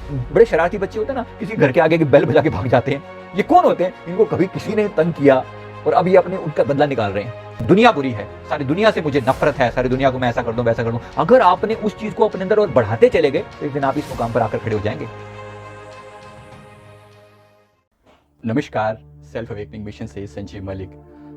बड़े शरारती बच्चे होते हैं ना, किसी घर के आगे की बेल बजा के भाग जाते हैं। ये कौन होते हैं? इनको कभी किसी ने तंग किया और अब ये अपने उनका बदला निकाल रहे हैं। दुनिया बुरी है, सारी दुनिया से मुझे नफरत है, सारी दुनिया को मैं ऐसा कर दूं वैसा कर दूं। अगर आपने उस चीज को अपने अंदर और बढ़ाते चले गए तो एक दिन आप इस मुकाम पर आकर खड़े हो जाएंगे। नमस्कार, सेल्फ अवेकनिंग मिशन से संजीव मलिक।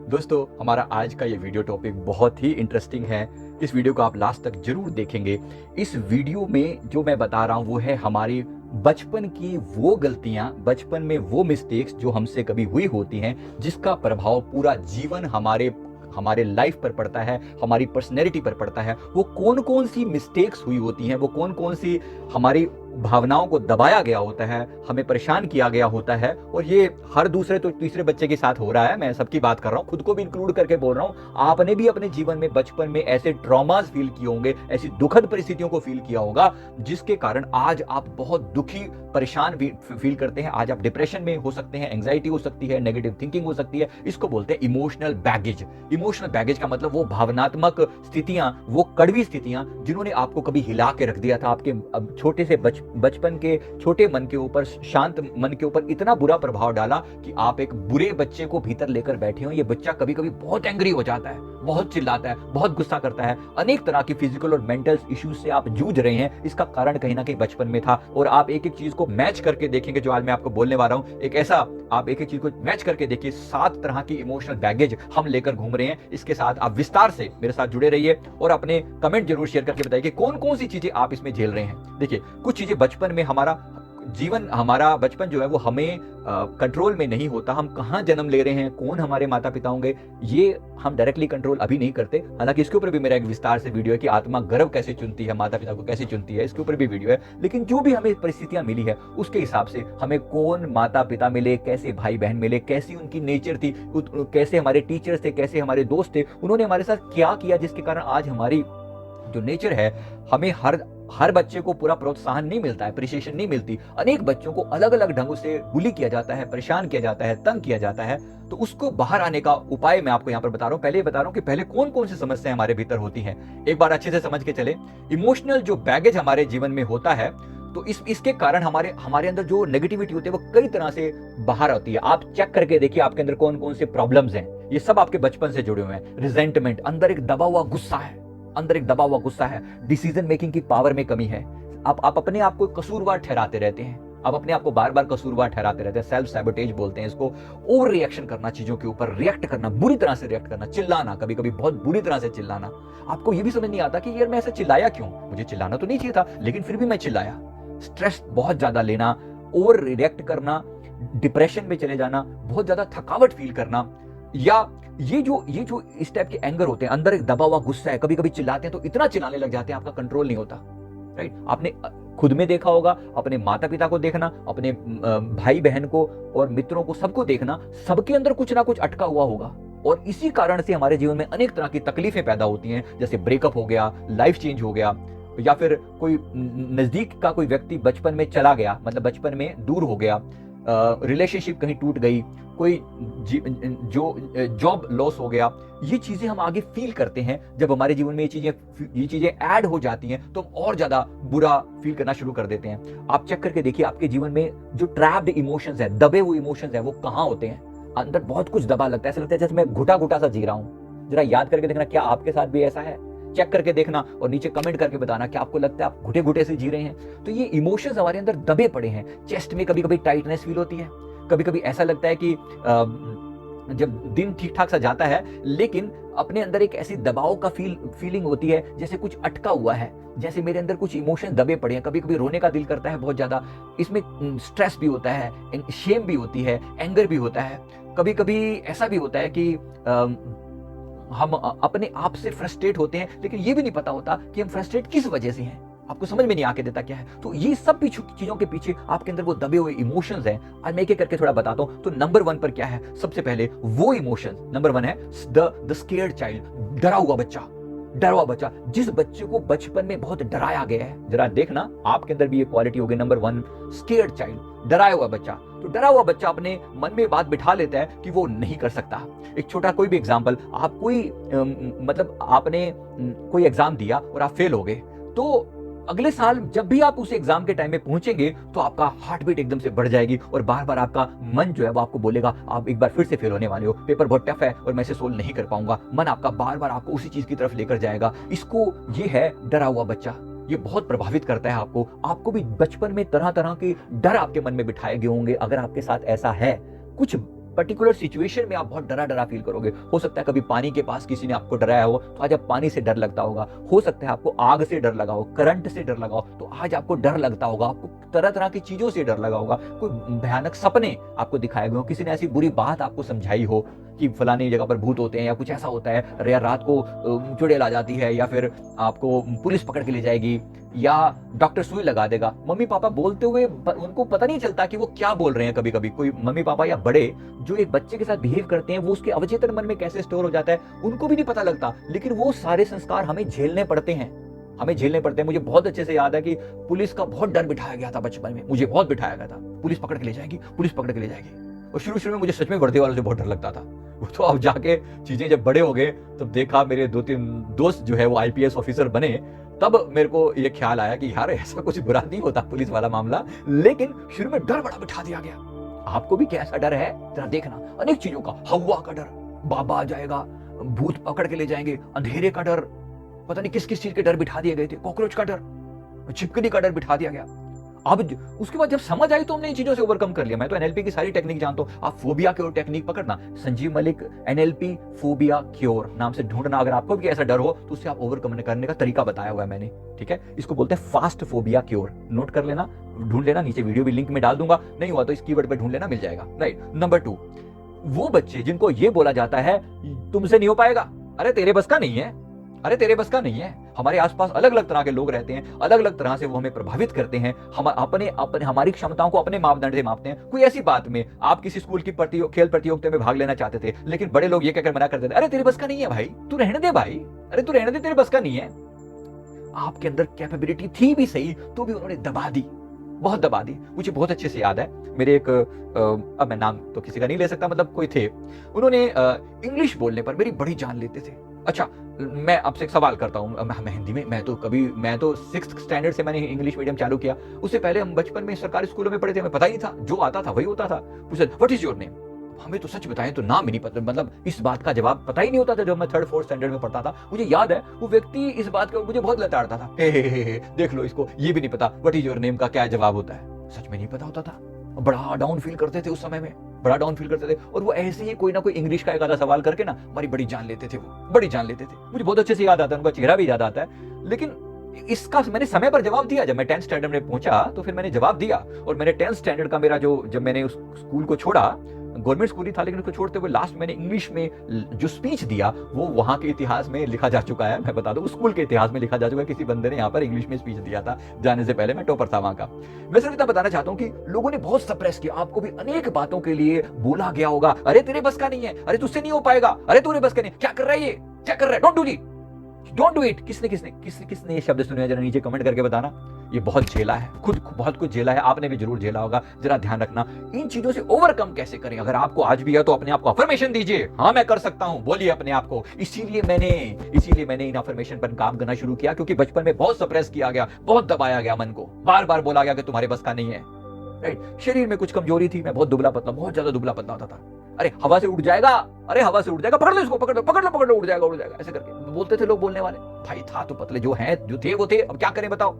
दोस्तों, हमारा आज का ये वीडियो टॉपिक बहुत ही इंटरेस्टिंग है। इस वीडियो को आप लास्ट तक जरूर देखेंगे। इस वीडियो में जो मैं बता रहा हूँ वो है हमारी बचपन की वो गलतियां, बचपन में वो मिस्टेक्स जो हमसे कभी हुई होती हैं, जिसका प्रभाव पूरा जीवन हमारे लाइफ पर पड़ता है, हमारी पर्सनैलिटी पर पड़ता है। वो कौन कौन सी मिस्टेक्स हुई होती हैं, वो कौन कौन सी हमारी भावनाओं को दबाया गया होता है, हमें परेशान किया गया होता है। और ये हर दूसरे तो तीसरे बच्चे के साथ हो रहा है, मैं सबकी बात कर रहा हूँ, खुद को भी इंक्लूड करके बोल रहा हूँ। आपने भी अपने जीवन में बचपन में ऐसे ट्रॉमास फील किए होंगे, ऐसी दुखद परिस्थितियों को फील किया होगा, जिसके कारण आज आप बहुत दुखी, परेशान फील करते हैं। आज आप डिप्रेशन में हो सकते हैं, एंग्जाइटी हो सकती है, नेगेटिव थिंकिंग हो सकती है। इसको बोलते हैं इमोशनल बैगेज। इमोशनल बैगेज का मतलब वो भावनात्मक स्थितियां, वो कड़वी स्थितियां जिन्होंने आपको कभी हिला के रख दिया था, आपके छोटे से बचपन के छोटे मन के ऊपर, शांत मन के ऊपर इतना बुरा प्रभाव डाला कि आप एक बुरे बच्चे को भीतर लेकर बैठे हो। ये बच्चा कभी कभी बहुत एंग्री हो जाता है, बहुत चिल्लाता है, बहुत गुस्सा करता है, अनेक तरह की फिजिकल और मेंटल इश्यूज से आप जूझ रहे हैं। इसका कारण कहीं ना कहीं बचपन में था। और आप एक एक चीज को मैच करके देखेंगे, जो आज मैं आपको बोलने वाला हूं, एक ऐसा आप एक एक चीज को मैच करके देखिए। 7 तरह की इमोशनल बैगेज हम लेकर घूम रहे हैं। इसके साथ आप विस्तार से मेरे साथ जुड़े रहिए और अपने कमेंट जरूर शेयर करके बताइए कि कौन कौन सी चीजें आप इसमें झेल रहे हैं। देखिए, कुछ चीजें बचपन में हमारा बचपन जो है वो हमें कंट्रोल में नहीं होता। हम कहाँ जन्म ले रहे हैं, कौन हमारे माता पिता होंगे, ये हम डायरेक्टली कंट्रोल अभी नहीं करते। हालांकि इसके ऊपर भी मेरा एक विस्तार से वीडियो है कि आत्मा गर्भ कैसे चुनती है, माता पिता को कैसे चुनती है, इसके ऊपर भी वीडियो है। लेकिन जो भी हमें परिस्थितियां मिली है उसके हिसाब से हमें कौन माता पिता मिले, कैसे भाई बहन मिले, कैसी उनकी नेचर थी, कैसे हमारे टीचर्स थे, कैसे हमारे दोस्त थे, उन्होंने हमारे साथ क्या किया, जिसके कारण आज हमारी जो नेचर है, हमें हर बच्चे को पूरा प्रोत्साहन नहीं मिलता है, अप्रिशिएशन नहीं मिलती। अनेक बच्चों को अलग अलग ढंगों से बुली किया जाता है, परेशान किया जाता है, तंग किया जाता है। तो उसको बाहर आने का उपाय मैं आपको यहाँ पर बता रहा हूँ। पहले बता रहा हूँ कि पहले कौन कौन सी समस्याएं हमारे भीतर होती हैं, एक बार अच्छे से समझ के चले। इमोशनल जो बैगेज हमारे जीवन में होता है, तो इसके कारण हमारे अंदर जो नेगेटिविटी होती है वो कई तरह से बाहर आती है। आप चेक करके देखिए आपके अंदर कौन कौन से प्रॉब्लम्स हैं। ये सब आपके बचपन से जुड़े हुए हैं। रिजेंटमेंट, अंदर एक दबा हुआ गुस्सा है, डिसीजन मेकिंग की पावर में कमी है। आप अपने आप को कसूरवार ठहराते रहते हैं, आप अपने आप को बार बार कसूरवार ठहराते रहते हैं। सेल्फ सैबोटेज बोलते हैं इसको। ओवर रिएक्शन करना, चीजों के ऊपर रिएक्ट करना, बुरी तरह से रिएक्ट करना, चिल्लाना, कभी कभी बहुत बुरी तरह से चिल्लाना। आपको ये भी समझ नहीं आता कि यार मैं ऐसा चिल्लाया क्यों, मुझे चिल्लाना तो नहीं चाहिए था, लेकिन फिर भी मैं चिल्लाया। स्ट्रेस बहुत ज्यादा लेना, ओवर रिएक्ट करना, डिप्रेशन में चले जाना, बहुत ज्यादा थकावट फील करना, या ये जो इस टाइप के एंगर होते हैं, अंदर एक दबा हुआ गुस्सा है, कभी कभी चिल्लाते हैं तो इतना चिल्लाने लग जाते हैं आपका कंट्रोल नहीं होता। राइट? आपने खुद में देखा होगा, अपने माता पिता को देखना, अपने भाई बहन को और मित्रों को, सबको देखना, सबके अंदर कुछ ना कुछ अटका हुआ होगा। और इसी कारण से हमारे जीवन में अनेक तरह की तकलीफें पैदा होती हैं, जैसे ब्रेकअप हो गया, लाइफ चेंज हो गया, या फिर कोई नजदीक का कोई व्यक्ति बचपन में चला गया, मतलब बचपन में दूर हो गया, रिलेशनशिप कहीं टूट गई, कोई जो जॉब लॉस हो गया। ये चीजें हम आगे फील करते हैं। जब हमारे जीवन में ये चीजें ऐड हो जाती हैं तो हम और ज्यादा बुरा फील करना शुरू कर देते हैं। आप चेक करके देखिए आपके जीवन में जो ट्रैप्ड इमोशंस है, दबे हुए इमोशंस है, वो कहाँ होते हैं। अंदर बहुत कुछ दबा लगता है, ऐसा लगता है जैसे मैं घुटा घुटा सा जी रहा हूँ। जरा याद करके देखना, क्या आपके साथ भी ऐसा है? चेक करके देखना और नीचे कमेंट करके बताना कि आपको लगता है आप घुटे घुटे से जी रहे हैं। तो ये इमोशंस हमारे अंदर दबे पड़े हैं। चेस्ट में कभी कभी टाइटनेस फील होती है, कभी कभी ऐसा लगता है कि जब दिन ठीक ठाक सा जाता है लेकिन अपने अंदर एक ऐसी दबाव का फीलिंग होती है, जैसे कुछ अटका हुआ है, जैसे मेरे अंदर कुछ इमोशन दबे पड़े हैं। कभी कभी रोने का दिल करता है बहुत ज्यादा। इसमें स्ट्रेस भी होता है, शेम भी होती है, एंगर भी होता है। कभी कभी ऐसा भी होता है कि हम अपने आप से फ्रस्ट्रेट होते हैं, लेकिन ये भी नहीं पता होता कि हम फ्रस्ट्रेट किस वजह से हैं। आपको समझ में नहीं आके देता क्या है। तो ये सब भी चीजों के पीछे आपके अंदर वो दबे हुए इमोशंस हैं। आज मैं एक एक करके थोड़ा बताता हूं। तो नंबर 1 पर क्या है? सबसे पहले वो इमोशन नंबर 1 है द स्केयर्ड चाइल्ड, डरा हुआ बच्चा। जिस बच्चे को बचपन में बहुत डराया गया है, जरा देखना आपके अंदर भी ये क्वालिटी होगी। नंबर 1 स्केयर्ड चाइल्ड, डराया हुआ बच्चा। तो डरा हुआ बच्चा अपने मन में बात बिठा लेता है कि वो नहीं कर सकता। एक छोटा कोई भी एग्जाम्पल, आप कोई मतलब आपने कोई एग्जाम दिया और आप फेल हो गए, तो अगले साल जब भी आप उस एग्जाम के टाइम में पहुंचेंगे तो आपका हार्ट बीट एकदम से बढ़ जाएगी और बार बार आपका मन जो है वो आपको बोलेगा आप एक बार फिर से फेल होने वाले हो, पेपर बहुत टफ है और मैं इसे सोल्व नहीं कर पाऊंगा। मन आपका बार बार आपको उसी चीज की तरफ लेकर जाएगा। इसको ये है डरा हुआ बच्चा। ये बहुत प्रभावित करता है आपको। आपको भी बचपन में तरह तरह के डर आपके मन में बिठाए गए होंगे। अगर आपके साथ ऐसा है, कुछ पर्टिकुलर सिचुएशन में आप बहुत डरा डरा फील करोगे। हो सकता है कभी पानी के पास किसी ने आपको डराया हो तो आज आप पानी से डर लगता होगा। हो सकता है आपको आग से डर लगा हो, करंट से डर लगा हो तो आज आपको डर लगता होगा। आपको तरह तरह की चीजों से डर लगा होगा। कोई भयानक सपने आपको दिखाए गए हो, किसी ने ऐसी बुरी बात आपको समझाई हो कि फलानी जगह पर भूत होते हैं या कुछ ऐसा होता है, या रात को चुड़ैल आ जाती है, या फिर आपको पुलिस पकड़ के ले जाएगी, या डॉक्टर सुई लगा देगा। मम्मी पापा बोलते हुए उनको पता नहीं चलता कि वो क्या बोल रहे हैं। कभी कभी कोई मम्मी पापा या बड़े जो एक बच्चे के साथ बिहेव करते हैं वो उसके अवचेतन मन में कैसे स्टोर हो जाता है उनको भी नहीं पता लगता। लेकिन वो सारे संस्कार हमें झेलने पड़ते हैं, हमें झेलने पड़ते हैं। मुझे बहुत अच्छे से याद है कि पुलिस का बहुत डर बिठाया गया था बचपन में, मुझे बहुत बिठाया गया था। पुलिस पकड़ के ले जाएगी, पुलिस पकड़ के ले जाएगी। और शुरू में मुझे सच में वर्दी वालों से बहुत डर लगता था। तो अब जाके चीजें जब बड़े हो गए तब देखा मेरे 2-3 दोस्त जो है वो IPS ऑफिसर बने, तब मेरे को ये ख्याल आया कि यार ऐसा कुछ बुरा नहीं होता पुलिस वाला मामला। लेकिन शुरू में डर बड़ा बिठा दिया गया। आपको भी कैसा डर है जरा देखना, अनेक चीजों का। हवा का डर, बाबा आ जाएगा, भूत पकड़ के ले जाएंगे, अंधेरे का डर, पता नहीं किस किस चीज के डर बिठा दिए गए थे, कॉकरोच का डर, छिपकली का डर बिठा दिया गया। अब उसके बाद जब समझ आई तो हमने इन चीजों से ओवरकम कर लिया। मैं तो NLP की सारी टेक्निक जानता हूं। आप फोबिया क्योर टेक्निक पकड़ना, Sanjeev Malik NLP phobia cure नाम से ढूंढना। अगर आपको भी ऐसा डर हो तो उससे आप ओवरकम करने का तरीका बताया हुआ है मैंने, ठीक है। इसको बोलते हैं फास्ट फोबिया क्योर। नोट कर लेना, ढूंढ लेना, नीचे वीडियो भी लिंक में डाल दूंगा, नहीं हुआ तो इस कीवर्ड पे ढूंढ लेना, मिल जाएगा। राइट। नंबर 2, वो बच्चे जिनको ये बोला जाता है तुमसे नहीं हो पाएगा, अरे तेरे बस का नहीं है, अरे तेरे बस का नहीं है। हमारे आसपास अलग अलग तरह के लोग रहते हैं, अलग अलग तरह से वो हमें प्रभावित करते हैं। हम अपने अपने हमारी क्षमताओं को अपने मापदंड से मापते हैं। कोई ऐसी बात में आप किसी स्कूल की खेल प्रतियोगिता में भाग लेना चाहते थे, लेकिन बड़े लोग ये कहकर मना करते थे, अरे तेरे बस का नहीं है भाई, तू रहने दे भाई, अरे तू रहने दे, तेरे बस का नहीं है। आपके अंदर कैपेबिलिटी थी भी सही तो भी उन्होंने दबा दी, बहुत दबा दी। मुझे बहुत अच्छे से याद है, मेरे एक अब मैं नाम तो किसी का नहीं ले सकता, मतलब कोई थे, उन्होंने इंग्लिश बोलने पर मेरी बड़ी जान लेते थे। अच्छा, मैं आपसे एक सवाल करता हूँ, मैं हिंदी में, मैं तो 6th स्टैंडर्ड से मैंने इंग्लिश मीडियम चालू किया। उससे पहले हम बचपन में सरकारी स्कूलों में पढ़े थे, हमें पता ही नहीं था, जो आता था वही होता था। पूछा व्हाट इज योर नेम, हमें तो सच बताएं तो नाम ही नहीं पता, मतलब इस बात का जवाब पता ही नहीं होता था। जब मैं 3rd-4th स्टैंडर्ड में पढ़ता था, मुझे याद है वो व्यक्ति इस बात का मुझे बहुत लताड़ता था, हे, देख लो इसको, ये भी नहीं पता व्हाट इज योर नेम का क्या जवाब होता है। सच में नहीं पता होता था, बड़ा डाउन फील करते थे उस समय में, बड़ा डाउन फील करते थे। और वो ऐसे ही कोई ना कोई इंग्लिश का एक आधा सवाल करके ना हमारी बड़ी जान लेते थे, वो बड़ी जान लेते थे। मुझे बहुत अच्छे से याद आता है, उनका चेहरा भी याद आता है। लेकिन इसका मैंने समय पर जवाब दिया। जब मैं 10th स्टैंडर्ड में पहुंचा तो फिर मैंने जवाब दिया। और मैंने 10th स्टैंडर्ड का मेरा जब मैंने उस स्कूल को छोड़ा, गवर्नमेंट स्कूल ही था, लेकिन उसको छोड़ते हुए लास्ट मैंने इंग्लिश में जो स्पीच दिया वो वहां के इतिहास में लिखा जा चुका है। मैं बता दूं, उस स्कूल के इतिहास में लिखा जा चुका है, किसी बंदे ने यहाँ पर इंग्लिश में स्पीच दिया था जाने से पहले। मैं टॉपर था वहां का। मैं सिर्फ इतना बताना चाहता हूँ कि लोगों ने बहुत सप्रेस किया। आपको भी अनेक बातों के लिए बोला गया होगा, अरे तेरे बस का नहीं है, अरे तुझसे नहीं हो पाएगा, अरे तेरे बस का नहीं, क्या कर रहा है ये, क्या कर रहा है, डोंट डू इट। किसने ये शब्द सुने, जरा नीचे कमेंट करके बताना। ये बहुत झेला है, खुद बहुत कुछ झेला है, आपने भी जरूर झेला होगा। जरा ध्यान रखना, इन चीजों से ओवरकम कैसे करें। अगर आपको आज भी है तो अपने आप को अफर्मेशन दीजिए, हाँ मैं कर सकता हूं, बोलिए अपने आप को। इसीलिए मैंने इन अफर्मेशन पर काम करना शुरू किया, क्योंकि बचपन में बहुत सप्रेस किया गया, बहुत दबाया गया मन को, बार बार बोला गया कि तुम्हारे बस का नहीं है। राइट। शरीर में कुछ कमजोरी थी, मैं बहुत दुबला पतला, बहुत ज्यादा दुबला पतला होता था। अरे हवा से उड़ जाएगा, अरे हवा से उड़ जाएगा, पकड़ लो इसको, पकड़ लो, उड़ जाएगा, ऐसे करके बोलते थे लोग बोलने वाले। भाई था तो पतले, जो थे वो थे, अब क्या करें बताओ,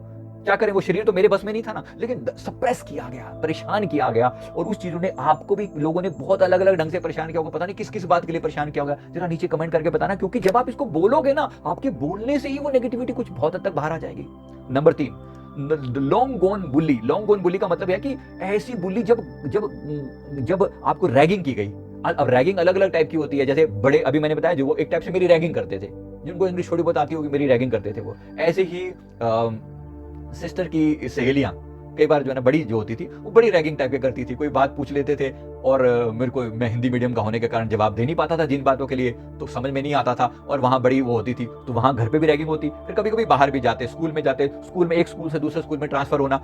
क्या करें। वो शरीर तो मेरे बस में नहीं था ना, लेकिन सप्रेस किया गया, परेशान किया गया। और उस चीजों ने आपको भी, लोगों ने बहुत अलग अलग ढंग से परेशान किया होगा। पता नहीं किस किस बात के लिए परेशान किया होगा, जरा नीचे कमेंट करके बताना। क्योंकि जब आप इसको बोलोगे ना, आपके बोलने से ही वो नेगेटिविटी कुछ बहुत हद तक बाहर आ जाएगी। नंबर 3, लॉन्ग गोन बुली। लॉन्ग गोन बुली का मतलब है कि ऐसी बुली जब आपको रैगिंग की गई। अब रैगिंग अलग अलग टाइप की होती है। जैसे बड़े, अभी मैंने बताया, जो वो एक टाइप से मेरी रैगिंग करते थे, जिनको इंग्लिश थोड़ी बहुत आती होगी, मेरी रैगिंग करते थे वो। ऐसे ही सिस्टर की सहेलियां कई बार जो है ना, बड़ी जो होती थी वो बड़ी रैगिंग टाइप के करती थी। कोई बात पूछ लेते थे और मेरे को, मैं हिंदी मीडियम का होने के कारण जवाब दे नहीं पाता था जिन बातों के लिए, तो समझ में नहीं आता था। और वहाँ बड़ी वो होती थी, तो वहाँ घर पे भी रैगिंग होती। फिर कभी कभी बाहर भी जाते, स्कूल में जाते, स्कूल में एक स्कूल से दूसरे स्कूल में ट्रांसफर होना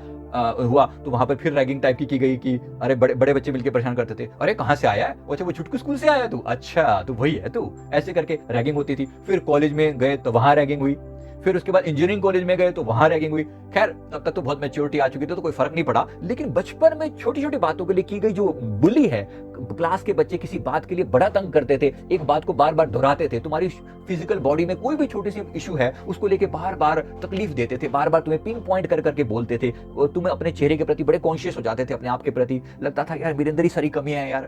हुआ, तो वहाँ पर फिर रैगिंग टाइप की गई कि अरे बड़े बच्चे मिलकर परेशान करते थे, अरे कहाँ से आया है, अच्छा वो छुटकू स्कूल से आया तू, अच्छा तू वही है तू, ऐसे करके रैगिंग होती थी। फिर कॉलेज में गए तो वहाँ रैगिंग हुई। फिर उसके बाद इंजीनियरिंग कॉलेज में गए तो वहां रैगिंग हुई। खैर तब तक तो बहुत मैच्योरिटी आ चुकी थी तो कोई फर्क नहीं पड़ा, लेकिन बचपन में छोटी छोटी बातों के लिए की गई जो बुली है, क्लास के बच्चे किसी बात के लिए बड़ा तंग करते थे, एक बात को बार बार दोहराते थे, तुम्हारी फिजिकल बॉडी में कोई भी छोटी सी इशू है उसको लेके बार बार तकलीफ देते थे, बार बार तुम्हें पिन पॉइंट कर करके बोलते थे, और तुम्हें अपने चेहरे के प्रति बड़े कॉन्शियस हो जाते थे, अपने आप के प्रति लगता था यार मेरे अंदर ही सारी कमियां हैं यार।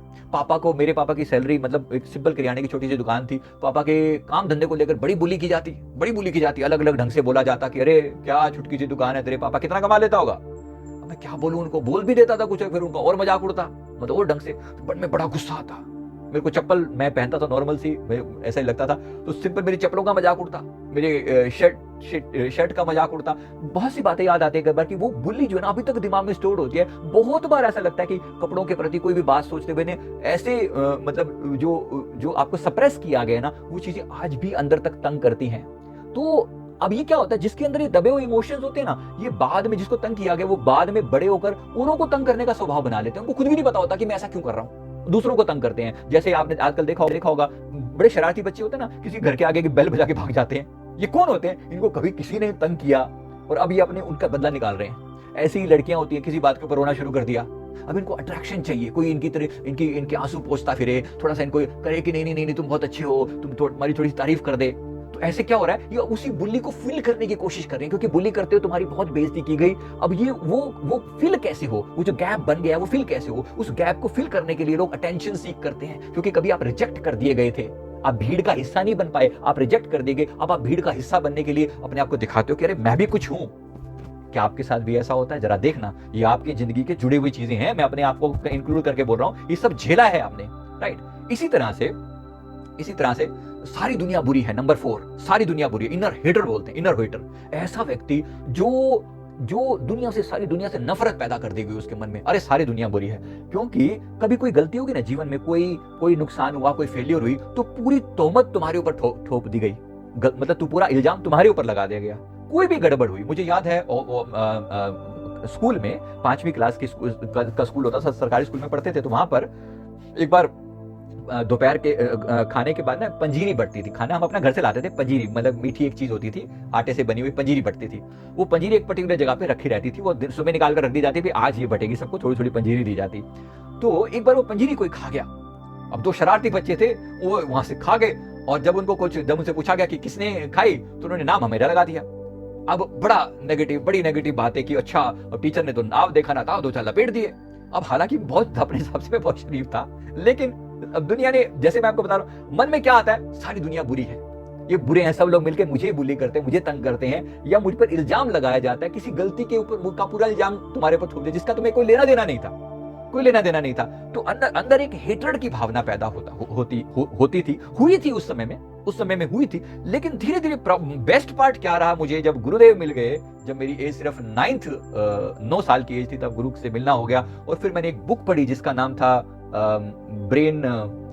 मेरे पापा की सैलरी मतलब एक सिंपल किराने की छोटी सी दुकान थी, पापा के काम धंधे को लेकर बड़ी बुली की जाती, अलग अलग ढंग से बोला जाता कि अरे क्या छुटकी सी दुकान है, तेरे पापा कितना कमा लेता होगा। मैं क्या बोलूं, उनको बोल भी देता था कुछ, फिर उनका और मजाक उड़ता, मतलब और ढंग से, बट मैं बड़ा गुस्सा आता। मेरे को चप्पल मैं पहनता था नॉर्मल सी, ऐसा ही लगता था, तो सिंपल मेरी चप्पलों का मजाक उड़ता, मेरे शर्ट का मजाक उड़ता। बहुत सी बातें याद आती है कई बार कि वो बुली जो है ना अभी तक दिमाग में स्टोर होती है। बहुत बार ऐसा लगता है कि कपड़ों के प्रति कोई भी बात सोचते हुए ने ऐसे मतलब जो आपको सप्रेस किया गया ना, वो चीजें आज भी अंदर तक तंग करती हैं। तो अब ये क्या होता है, जिसके अंदर ये दबे हुए इमोशंस होते हैं ना, ये बाद में जिसको तंग किया गया वो बाद में बड़े होकर उन्हों को तंग करने का स्वभाव बना लेते हैं। उनको खुद भी नहीं पता होता कि मैं ऐसा क्यों कर रहा हूँ, दूसरों को तंग करते हैं। जैसे आपने आजकल देखा होगा बड़े शरारती बच्चे होते हैं ना, किसी घर के आगे की बेल बजा के भाग जाते हैं। ये कौन होते हैं? इनको कभी किसी ने तंग किया और अब ये अपने उनका बदला निकाल रहे हैं। ऐसी ही लड़कियां होती हैं, किसी बात के ऊपर रोना शुरू कर दिया, अब इनको अट्रैक्शन चाहिए, कोई इनकी तरह इनके आंसू पोंछता फिरे, थोड़ा सा इनको करे कि नहीं तुम बहुत अच्छे हो, तुम्हारी थोड़ी तारीफ कर दे। तो ऐसे क्या हो रहा है, ये उसी बुली को फिल करने की कोशिश कर रहे हैं, क्योंकि बुली करते हो तुम्हारी बहुत बेइज्जती की गई। अब ये वो फिल कैसे हो, वो जो गैप बन गया है वो फिल कैसे हो, उस गैप को फिल करने के लिए लोग अटेंशन सीख करते हैं। क्योंकि कभी आप रिजेक्ट कर दिए गए थे, आप भीड़ का हिस्सा नहीं बन पाए, आप रिजेक्ट कर दिए गए, अब आप भीड़ का हिस्सा बनने के लिए अपने आप को दिखाते हो कि अरे मैं भी कुछ हूं। क्या आपके साथ भी ऐसा होता है? जरा देखना, ये आपकी जिंदगी के जुड़ी हुई चीजें हैं, मैं अपने आप को इंक्लूड करके बोल रहा हूं, ये सब झेला है आपने, राइट। इसी तरह से सारी दुनिया बुरी है। नंबर 4, सारी दुनिया बुरी है। इनर हेटर बोलते हैं, इनर हेटर, ऐसा व्यक्ति जो सारी दुनिया से नफरत पैदा कर देगी उसके मन में। अरे सारी दुनिया बुरी है, क्योंकि कभी कोई गलती होगी ना जीवन में, कोई नुकसान हुआ, कोई फेलियर हुई, तो पूरी तोहमत तुम्हारे ऊपर ठोप दी गई, मतलब तू पूरा इल्जाम तुम्हारे ऊपर लगा दिया गया। कोई भी गड़बड़ हुई, मुझे याद है स्कूल में 5वीं क्लास का स्कूल होता था, सरकारी स्कूल में पढ़ते थे, तो वहां पर एक बार दोपहर के खाने के बाद ना पंजीरी बटती थी। खाना हम अपना घर से लाते थे, पंजीरी मतलब मीठी एक चीज होती थी, आटे से बनी हुई पंजीरी बटती थी। वो पंजीरी एक पर्टिकुलर जगह पे रखी रहती थी, वो सुबह निकाल कर रख दी जाती थी, आज ये बटेगी, सबको थोड़ी थोड़ी पंजीरी दी जाती। तो एक बार वो पंजीरी कोई खा गया। अब 2 शरारती बच्चे थे, वो वहां से खा गए, और जब उनसे पूछा गया कि किसने खाई, तो उन्होंने नाम मेरा लगा दिया। अब बड़ी नेगेटिव बात है कि अच्छा टीचर ने तो नाम देखा ना था, 2 चार लपेट दिए। अब हालांकि बहुत अपने हिसाब से मैं बहुत शरीफ था, लेकिन अब दुनिया ने, जैसे मैं आपको बता रहा हूं, मन में क्या आता है, सारी दुनिया बुरी है, ये बुरे हैं, सब लोग मिलकर मुझे बुली करते हैं, मुझे तंग करते हैं, या मुझ पर इल्जाम लगाया जाता है, किसी गलती के ऊपर का पूरा इल्जाम तुम्हारे पर थोप दिया, जिसका तुम्हें कोई लेना देना नहीं था। तो अंदर एक हेट्रेड की भावना पैदा हुई थी उस समय में हुई थी। लेकिन धीरे धीरे बेस्ट पार्ट क्या रहा मुझे, जब गुरुदेव मिल गए, जब मेरी एज सिर्फ 9 साल की एज थी, तब गुरु से मिलना हो गया। और फिर मैंने एक बुक पढ़ी जिसका नाम था ब्रेन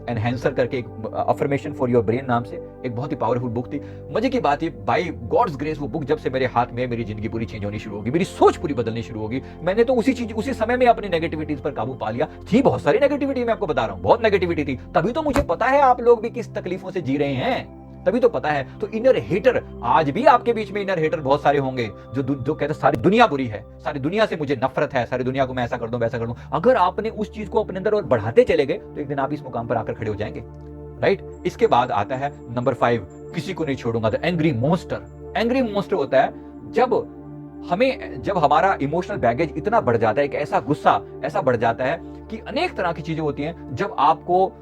एनहेंसर करके, एक अफर्मेशन फॉर योर ब्रेन नाम से, एक बहुत ही पावरफुल बुक थी। मजे की बात है, बाय गॉड्स ग्रेस वो बुक जब से मेरे हाथ में, मेरी जिंदगी पूरी चेंज होनी शुरू होगी, मेरी सोच पूरी बदलनी शुरू होगी। मैंने तो उसी समय में अपनी नेगेटिविटीज पर काबू पा लिया। थी बहुत सारी नेगेटिविटी, मैं आपको बता रहा हूं, बहुत नेगेटिविटी थी, तभी तो मुझे पता है आप लोग भी किस तकलीफों से जी रहे हैं, तभी तो पता है। तो इनर हेटर, आज भी आपके बीच में इनर हेटर बहुत सारे होंगे जो कहते हैं सारी दुनिया बुरी है, सारी दुनिया से मुझे नफरत है, सारी दुनिया को मैं ऐसा कर दूं वैसा कर दूं। अगर आपने उस चीज को अपने अंदर और बढ़ाते चले गए तो एक दिन आप इस मुकाम पर आकर खड़े हो जाएंगे, राइट। इसके बाद आता है नंबर 5, किसी को नहीं छोड़ूंगा, the angry monster. Angry monster होता है जब हमारा इमोशनल बैगेज इतना बढ़ जाता है, एक ऐसा गुस्सा ऐसा बढ़ जाता है कि अनेक तरह की चीजें होती हैं, जब आपको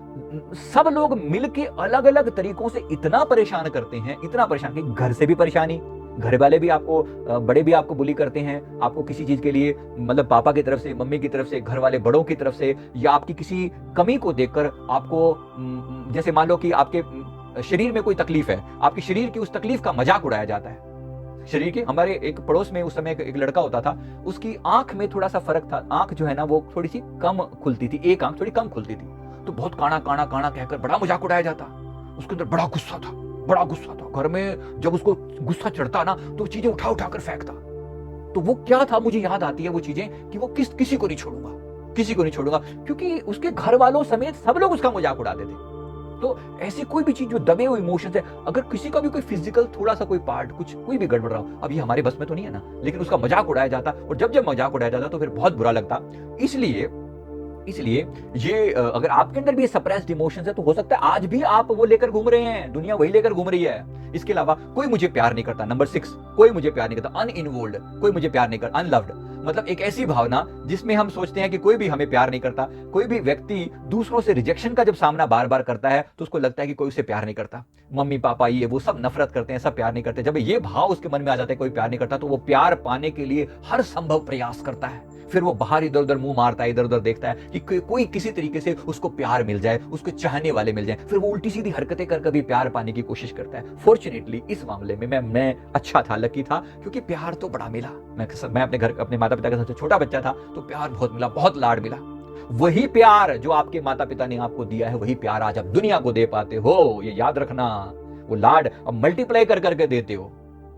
सब लोग मिलके अलग अलग तरीकों से इतना परेशान करते हैं, इतना परेशान कि घर से भी परेशानी, घर वाले भी आपको, बड़े भी आपको बुली करते हैं, आपको किसी चीज के लिए, मतलब पापा की तरफ से, मम्मी की तरफ से, घर वाले बड़ों की तरफ से, या आपकी किसी कमी को देखकर आपको, जैसे मान लो कि आपके शरीर में कोई तकलीफ है, आपके शरीर की उस तकलीफ का मजाक उड़ाया जाता है। शरीर के, हमारे एक पड़ोस में उस समय एक लड़का होता था, उसकी आंख में थोड़ा सा फर्क था, आंख जो है ना वो थोड़ी सी कम खुलती थी, एक आंख थोड़ी कम खुलती थी, तो बहुत काना काना काना कहकर बड़ा मजाक उड़ाया जाता। उसके अंदर बड़ा गुस्सा था। घर में जब उसको गुस्सा चढ़ता ना तो चीजें उठा कर फेंकता। तो वो क्या था, मुझे याद आती है वो चीजें कि वो किसी को नहीं छोड़ूंगा, क्योंकि उसके घर वालों समेत सब लोग उसका मजाक उड़ाते थे। तो ऐसी कोई भी चीज जो दबे हुए इमोशंस है, अगर किसी का भी कोई फिजिकल थोड़ा सा कोई पार्ट कुछ कोई भी गड़बड़ रहा हो, अब ये हमारे बस में तो नहीं है ना, लेकिन उसका मजाक उड़ाया जाता, और जब मजाक उड़ाया जाता तो फिर बहुत बुरा लगता। इसलिए इसलिए ये अगर आपके अंदर भी सप्रेस्ड इमोशंस है तो हो सकता है आज भी आप वो लेकर घूम रहे हैं, दुनिया वही लेकर घूम रही है। इसके अलावा कोई मुझे प्यार नहीं करता, नंबर 6, कोई मुझे प्यार नहीं करता, अनइन्वॉल्व्ड, कोई मुझे प्यार नहीं करता, अनलव्ड, मतलब एक ऐसी भावना जिसमें हम सोचते हैं कि कोई भी हमें प्यार नहीं करता। कोई भी व्यक्ति दूसरों से रिजेक्शन का जब सामना बार बार करता है तो उसको लगता है कि कोई उसे प्यार नहीं करता, मम्मी पापा ये वो सब नफरत करते हैं, सब प्यार नहीं करते। जब ये भाव उसके मन में आ जाता है कोई प्यार नहीं करता, तो वो प्यार पाने के लिए हर संभव प्रयास करता है। फिर वो बाहर इधर उधर मुंह मारता है, इधर उधर देखता है कि कोई किसी तरीके से उसको प्यार मिल जाए, उसको चाहने वाले मिल जाए, फिर वो उल्टी सीधी हरकतें कर कभी प्यार पाने की कोशिश करता है। फॉर्चुनेटली इस मामले में मैं अच्छा था, लकी था, क्योंकि प्यार तो बड़ा मिला। मैं अपने घर अपने माता पिता का सबसे छोटा बच्चा था, तो प्यार बहुत मिला, बहुत लाड मिला। वही प्यार जो आपके माता पिता ने आपको दिया है, वही प्यार आज आप दुनिया को दे पाते हो, ये याद रखना। वो लाड अब मल्टीप्लाई कर करके देते हो।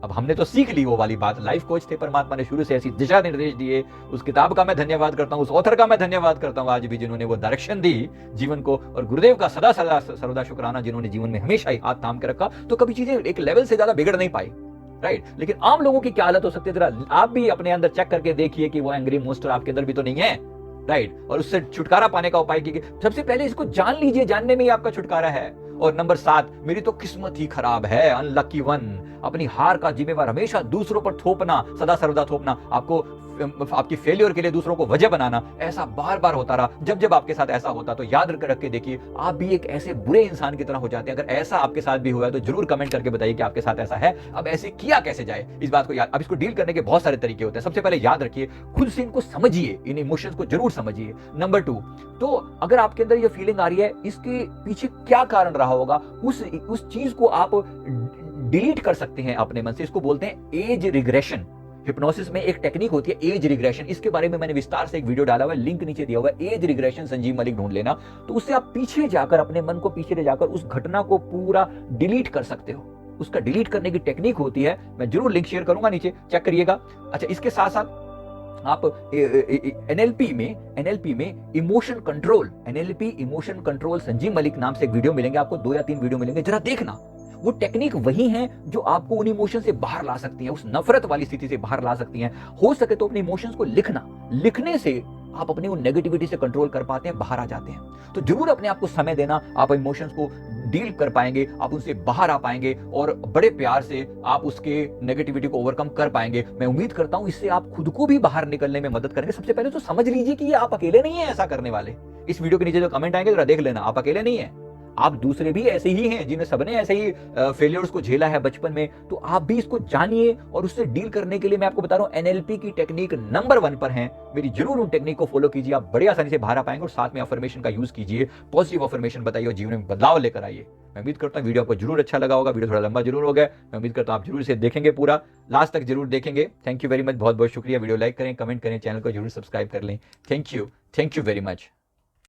अब हमने तो सीख ली वो वाली बात, लाइफ कोच थे, परमात्मा ने शुरू से ऐसी दिशा निर्देश दिए। उस किताब का मैं धन्यवाद करता हूँ, उस ऑथर का मैं धन्यवाद करता हूँ आज भी, जिन्होंने वो डायरेक्शन दी जीवन को, और गुरुदेव का सदा सदा सर्वदा शुक्राना, जिन्होंने जीवन में हमेशा ही हाथ थाम के रखा, तो कभी चीजें एक लेवल से ज्यादा बिगड़ नहीं पाई, राइट। लेकिन आम लोगों की क्या हालत हो सकती है, जरा आप भी अपने अंदर चेक करके देखिए कि वो एंग्री मोस्टर आपके अंदर भी तो नहीं है, राइट। और उससे छुटकारा पाने का उपाय कीजिए। सबसे पहले इसको जान लीजिए, जानने में ही आपका छुटकारा है। और नंबर 7, मेरी तो किस्मत ही खराब है, अनलकी वन। अपनी हार का जिम्मेवार हमेशा दूसरों पर थोपना, सदा सर्वदा थोपना, आपकी फेलियर के लिए दूसरों को वजह बनाना, ऐसा बार बार होता रहा। जब आपके साथ ऐसा होता तो याद रख के देखिए, आप भी एक ऐसे बुरे इंसान की तरह हो जाते हैं। अगर ऐसा आपके साथ भी हुआ है तो जरूर कमेंट करके बताइए कि आपके साथ ऐसा है। अब ऐसे किया कैसे जाए, इस बात को याद। अब इसको डील करने के बहुत सारे तरीके होते हैं। सबसे पहले याद रखिए, खुद से इनको समझिए, इन इमोशंस को जरूर समझिए। नंबर 2, तो अगर आपके अंदर ये फीलिंग आ रही है, इसके पीछे क्या कारण रहा होगा, उस चीज को आप डिलीट कर सकते हैं अपने मन से। इसको बोलते हैं एज रिग्रेशन। हिप्नोसिस में एक टेक्निक होती है एज रिग्रेशन, इसके बारे में मैंने विस्तार से एक वीडियो डाला हुआ है, लिंक नीचे दिया हुआ है, एज रिग्रेशन, संजीव मलिक ढूंढ लेना। तो उससे आप पीछे जाकर, अपने मन को पीछे ले जाकर उस घटना को पूरा डिलीट कर सकते हो। उसका डिलीट करने की टेक्निक होती है, मैं जरूर लिंक शेयर करूंगा, नीचे चेक करिएगा। अच्छा, इसके साथ साथ आप एनएलपी में emotion control, NLP emotion control Sanjeev Malik नाम से एक वीडियो मिलेंगे आपको, 2 या 3 वीडियो मिलेंगे, जरा देखना। वो टेक्निक वही है जो आपको उन इमोशन से बाहर ला सकती है, उस नफरत वाली स्थिति से बाहर ला सकती है। हो सके तो अपने इमोशंस को लिखना, लिखने से आप अपनी उन नेगेटिविटी से कंट्रोल कर पाते हैं, बाहर आ जाते हैं। तो जरूर अपने आप को समय देना, आप इमोशंस को डील कर पाएंगे, आप उनसे बाहर आ पाएंगे, और बड़े प्यार से आप उसके नेगेटिविटी को ओवरकम कर पाएंगे। मैं उम्मीद करता हूं इससे आप खुद को भी बाहर निकलने में मदद करेंगे। सबसे पहले तो समझ लीजिए कि ये आप अकेले नहीं है ऐसा करने वाले। इस वीडियो के नीचे जो कमेंट आएंगे जरा देख लेना, आप अकेले नहीं है, आप दूसरे भी ऐसे ही हैं, जिन्हें सबने ऐसे ही फेलियर्स को झेला है बचपन में। तो आप भी इसको जानिए, और उससे डील करने के लिए मैं आपको बता रहा हूं, एनएलपी की टेक्निक नंबर 1 पर है। मेरी जरूर उन टेक्निक को फॉलो कीजिए, आप बड़ी आसानी से बाहर आ पाएंगे। और साथ में अफर्मेशन का यूज कीजिए, पॉजिटिव अफर्मेशन बताइए और जीवन में बदलाव लेकर आइए। मैं उम्मीद करता हूं वीडियो आपको जरूर अच्छा लगा होगा। वीडियो थोड़ा लंबा जरूर हो गया, मैं उम्मीद करता हूं आप जरूर इसे देखेंगे, पूरा लास्ट तक जरूर देखेंगे। थैंक यू वेरी मच, बहुत बहुत शुक्रिया। वीडियो लाइक करें, कमेंट करें, चैनल को जरूर सब्सक्राइब कर लें। Thank you very much.